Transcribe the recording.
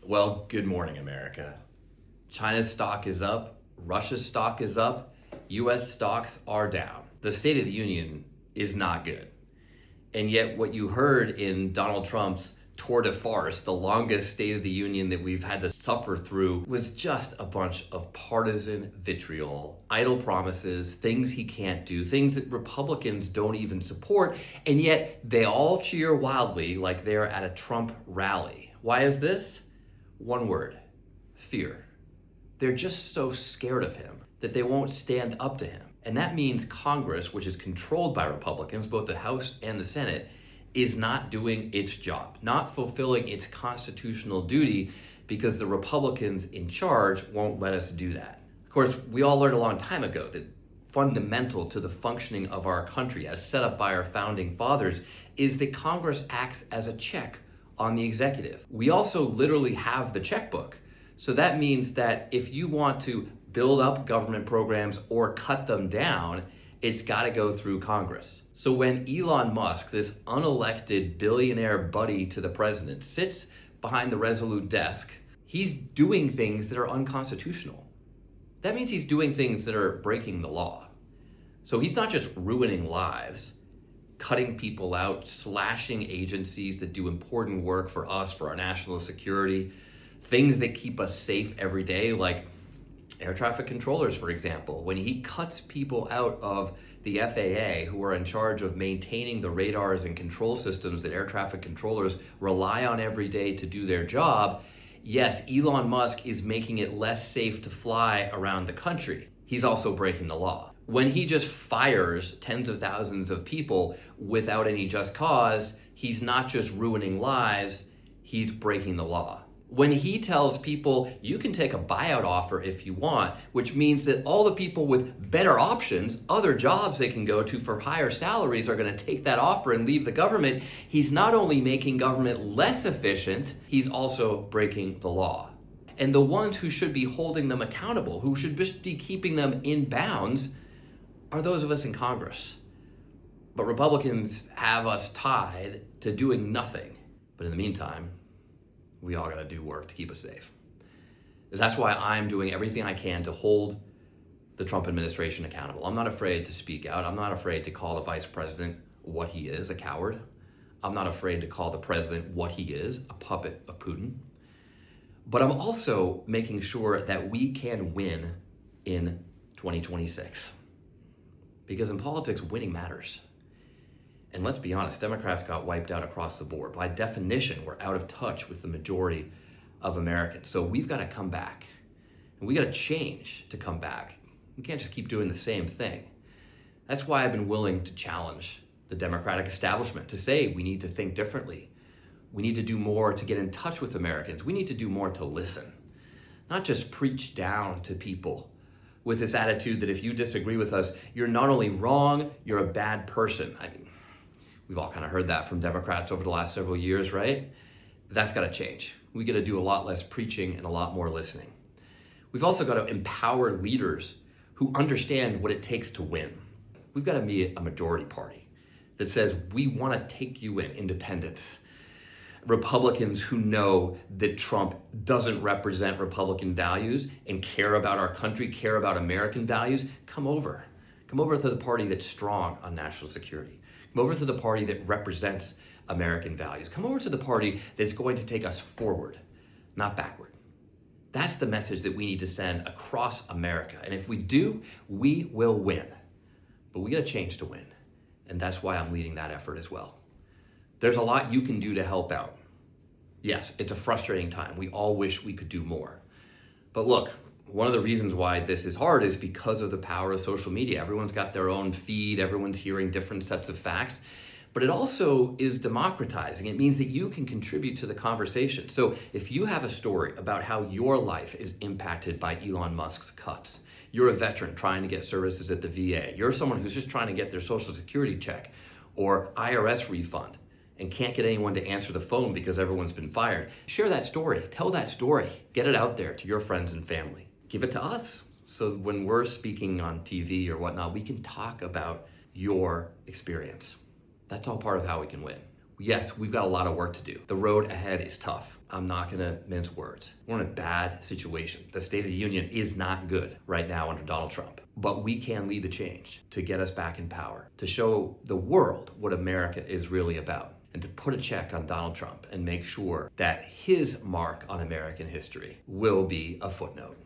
Well, good morning, America. China's stock is up, Russia's stock is up, US stocks are down. The State of the Union is not good. And yet what you heard in Donald Trump's tour de farce, the longest State of the Union that we've had to suffer through, was just a bunch of partisan vitriol, idle promises, things he can't do, things that Republicans don't even support, and yet they all cheer wildly like they're at a Trump rally. Why is this? One word: fear. They're just so scared of him that they won't stand up to him. And that means Congress, which is controlled by Republicans, both the House and the Senate, is not doing its job, not fulfilling its constitutional duty, because the Republicans in charge won't let us do that. Of course, we all learned a long time ago that fundamental to the functioning of our country, as set up by our founding fathers, is that Congress acts as a check on the executive. We also literally have the checkbook. So that means that if you want to build up government programs or cut them down, it's got to go through Congress. So when Elon Musk, this unelected billionaire buddy to the president, sits behind the Resolute desk, he's doing things that are unconstitutional. That means he's doing things that are breaking the law. So he's not just ruining lives, cutting people out, slashing agencies that do important work for us, for our national security, things that keep us safe every day, like air traffic controllers, for example. When he cuts people out of the FAA who are in charge of maintaining the radars and control systems that air traffic controllers rely on every day to do their job, yes, Elon Musk is making it less safe to fly around the country. He's also breaking the law. When he just fires tens of thousands of people without any just cause, he's not just ruining lives, he's breaking the law. When he tells people, you can take a buyout offer if you want, which means that all the people with better options, other jobs they can go to for higher salaries, are going to take that offer and leave the government, he's not only making government less efficient, he's also breaking the law. And the ones who should be holding them accountable, who should just be keeping them in bounds, are those of us in Congress. But Republicans have us tied to doing nothing. But in the meantime, we all got to do work to keep us safe. That's why I'm doing everything I can to hold the Trump administration accountable. I'm not afraid to speak out. I'm not afraid to call the vice president what he is, a coward. I'm not afraid to call the president what he is, a puppet of Putin. But I'm also making sure that we can win in 2026. Because in politics, winning matters. And let's be honest, Democrats got wiped out across the board. By definition, we're out of touch with the majority of Americans. So we've got to come back. And we got to change to come back. We can't just keep doing the same thing. That's why I've been willing to challenge the Democratic establishment, to say we need to think differently. We need to do more to get in touch with Americans. We need to do more to listen, not just preach down to people with this attitude that if you disagree with us, you're not only wrong, you're a bad person. I mean, we've all kind of heard that from Democrats over the last several years, right? That's got to change. We got to do a lot less preaching and a lot more listening. We've also got to empower leaders who understand what it takes to win. We've got to be a majority party that says we want to take you in, independents. Republicans who know that Trump doesn't represent Republican values and care about our country, care about American values, come over. Come over to the party that's strong on national security. Come over to the party that represents American values. Come over to the party that's going to take us forward, not backward. That's the message that we need to send across America. And if we do, we will win. But we got to change to win. And that's why I'm leading that effort as well. There's a lot you can do to help out. Yes, it's a frustrating time. We all wish we could do more. But look, one of the reasons why this is hard is because of the power of social media. Everyone's got their own feed. Everyone's hearing different sets of facts. But it also is democratizing. It means that you can contribute to the conversation. So if you have a story about how your life is impacted by Elon Musk's cuts, you're a veteran trying to get services at the VA, you're someone who's just trying to get their Social Security check or IRS refund and can't get anyone to answer the phone because everyone's been fired, share that story, tell that story, get it out there to your friends and family. Give it to us. So when we're speaking on TV or whatnot, we can talk about your experience. That's all part of how we can win. Yes, we've got a lot of work to do. The road ahead is tough. I'm not going to mince words. We're in a bad situation. The State of the Union is not good right now under Donald Trump. But we can lead the change to get us back in power, to show the world what America is really about, and to put a check on Donald Trump and make sure that his mark on American history will be a footnote.